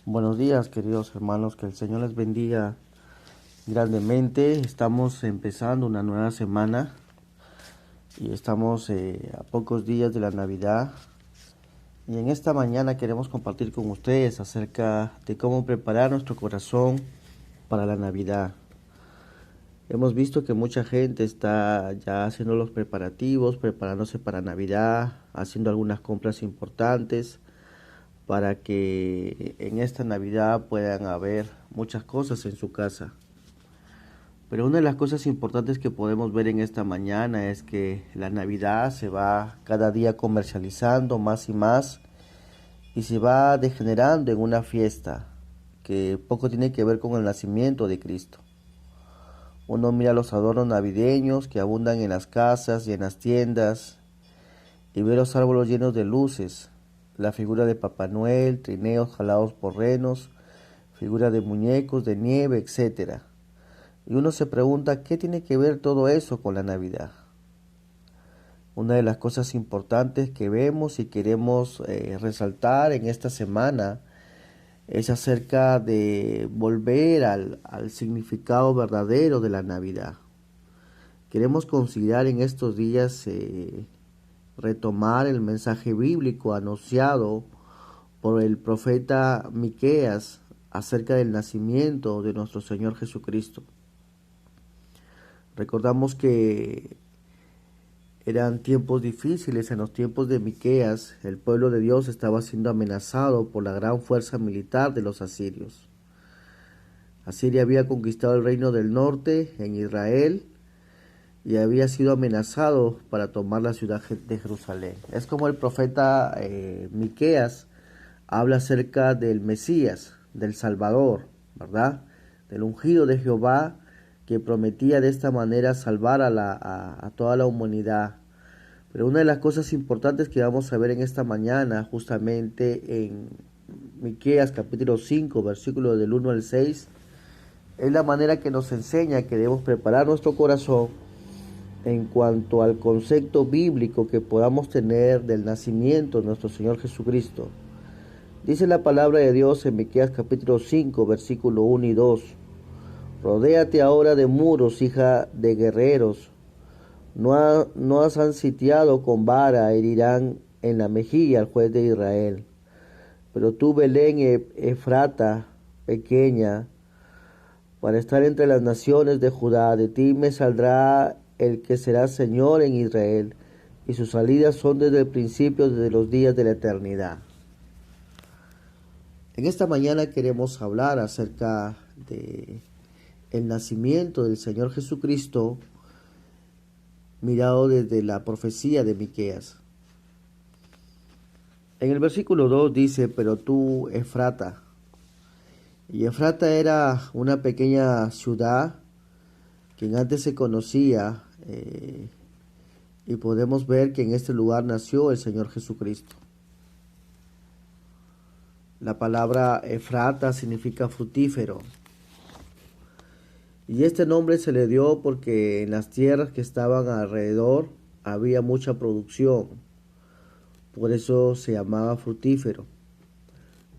Buenos días, queridos hermanos, que el Señor les bendiga grandemente. Estamos empezando una nueva semana y estamos a pocos días de la Navidad. Y en esta mañana queremos compartir con ustedes acerca de cómo preparar nuestro corazón para la Navidad. Hemos visto que mucha gente está ya haciendo los preparativos, preparándose para Navidad, haciendo algunas compras importantes para que en esta Navidad puedan haber muchas cosas en su casa. Pero una de las cosas importantes que podemos ver en esta mañana es que la Navidad se va cada día comercializando más y más y se va degenerando en una fiesta que poco tiene que ver con el nacimiento de Cristo. Uno mira los adornos navideños que abundan en las casas y en las tiendas y ve los árboles llenos de luces, la figura de Papá Noel, trineos jalados por renos, figura de muñecos de nieve, etc. Y uno se pregunta, ¿qué tiene que ver todo eso con la Navidad? Una de las cosas importantes que vemos y queremos resaltar en esta semana es acerca de volver al significado verdadero de la Navidad. Queremos considerar en estos días retomar el mensaje bíblico anunciado por el profeta Miqueas acerca del nacimiento de nuestro Señor Jesucristo. Recordamos que eran tiempos difíciles. En los tiempos de Miqueas, el pueblo de Dios estaba siendo amenazado por la gran fuerza militar de los asirios. Asiria había conquistado el reino del norte en Israel y había sido amenazado para tomar la ciudad de Jerusalén. Es como el profeta Miqueas habla acerca del Mesías, del Salvador, ¿verdad? Del ungido de Jehová que prometía de esta manera salvar a toda la humanidad. Pero una de las cosas importantes que vamos a ver en esta mañana, justamente en Miqueas capítulo 5, versículos del 1 al 6, es la manera que nos enseña que debemos preparar nuestro corazón en cuanto al concepto bíblico que podamos tener del nacimiento de nuestro Señor Jesucristo. Dice la palabra de Dios en Miqueas capítulo 5, versículo 1 y 2. Rodéate ahora de muros, hija de guerreros. No has sitiado con vara, herirán en la mejilla al juez de Israel. Pero tú, Belén Efrata, pequeña, para estar entre las naciones de Judá, de ti me saldrá el que será Señor en Israel, y sus salidas son desde el principio, desde los días de la eternidad. En esta mañana queremos hablar acerca de el nacimiento del Señor Jesucristo, mirado desde la profecía de Miqueas. En el versículo 2 dice, pero tú, Efrata. Y Efrata era una pequeña ciudad que antes se conocía y podemos ver que en este lugar nació el Señor Jesucristo. La palabra Efrata significa frutífero. Y este nombre se le dio porque en las tierras que estaban alrededor había mucha producción. Por eso se llamaba frutífero.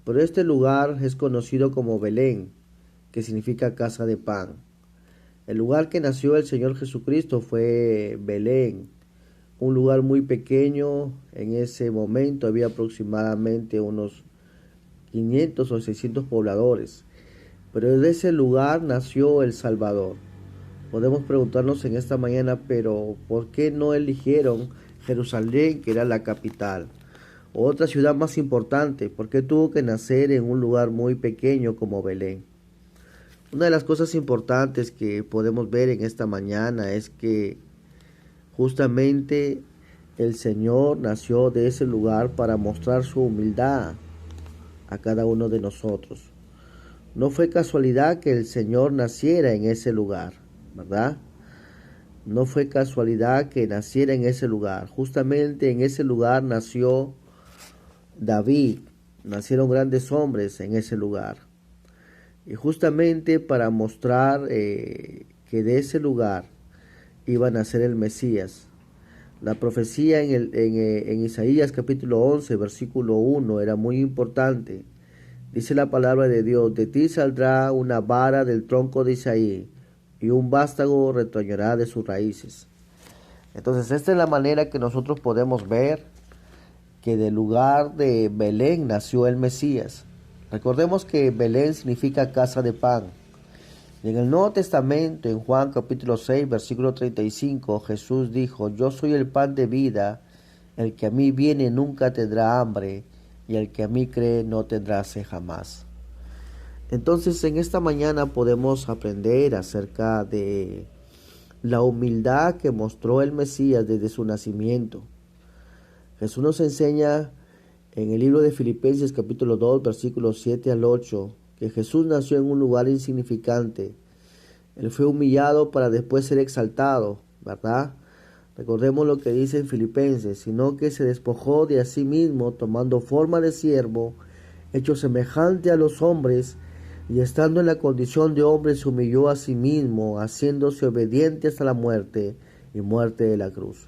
Pero este lugar es conocido como Belén, que significa casa de pan. El lugar que nació el Señor Jesucristo fue Belén, un lugar muy pequeño. En ese momento había aproximadamente unos 500 o 600 pobladores. Pero de ese lugar nació el Salvador. Podemos preguntarnos en esta mañana, pero ¿por qué no eligieron Jerusalén, que era la capital? O otra ciudad más importante, ¿por qué tuvo que nacer en un lugar muy pequeño como Belén? Una de las cosas importantes que podemos ver en esta mañana es que justamente el Señor nació de ese lugar para mostrar su humildad a cada uno de nosotros. No fue casualidad que el Señor naciera en ese lugar, ¿verdad? No fue casualidad que naciera en ese lugar. Justamente en ese lugar nació David, nacieron grandes hombres en ese lugar. Y justamente para mostrar que de ese lugar iba a nacer el Mesías. La profecía en Isaías capítulo 11, versículo 1 era muy importante. Dice la palabra de Dios: de ti saldrá una vara del tronco de Isaí, y un vástago retoñará de sus raíces. Entonces, esta es la manera que nosotros podemos ver que del lugar de Belén nació el Mesías. Recordemos que Belén significa casa de pan. Y en el Nuevo Testamento, en Juan capítulo 6, versículo 35, Jesús dijo: yo soy el pan de vida, el que a mí viene nunca tendrá hambre, y el que a mí cree no tendrá sed jamás. Entonces, en esta mañana podemos aprender acerca de la humildad que mostró el Mesías desde su nacimiento. Jesús nos enseña en el libro de Filipenses capítulo 2, versículos 7 al 8, que Jesús nació en un lugar insignificante. Él fue humillado para después ser exaltado, ¿verdad? Recordemos lo que dice en Filipenses: sino que se despojó de a sí mismo, tomando forma de siervo, hecho semejante a los hombres, y estando en la condición de hombre se humilló a sí mismo, haciéndose obediente hasta la muerte y muerte de la cruz.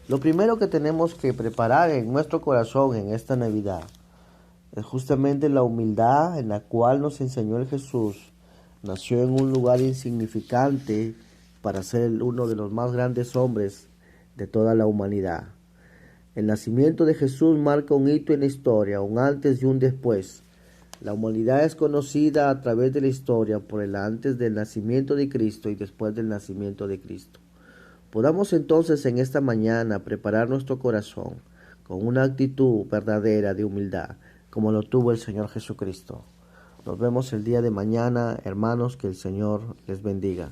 Lo primero que tenemos que preparar en nuestro corazón en esta Navidad es justamente la humildad en la cual nos enseñó el Jesús. Nació en un lugar insignificante para ser uno de los más grandes hombres de toda la humanidad. El nacimiento de Jesús marca un hito en la historia, un antes y un después. La humanidad es conocida a través de la historia por el antes del nacimiento de Cristo y después del nacimiento de Cristo. Podamos entonces en esta mañana preparar nuestro corazón con una actitud verdadera de humildad, como lo tuvo el Señor Jesucristo. Nos vemos el día de mañana, hermanos, que el Señor les bendiga.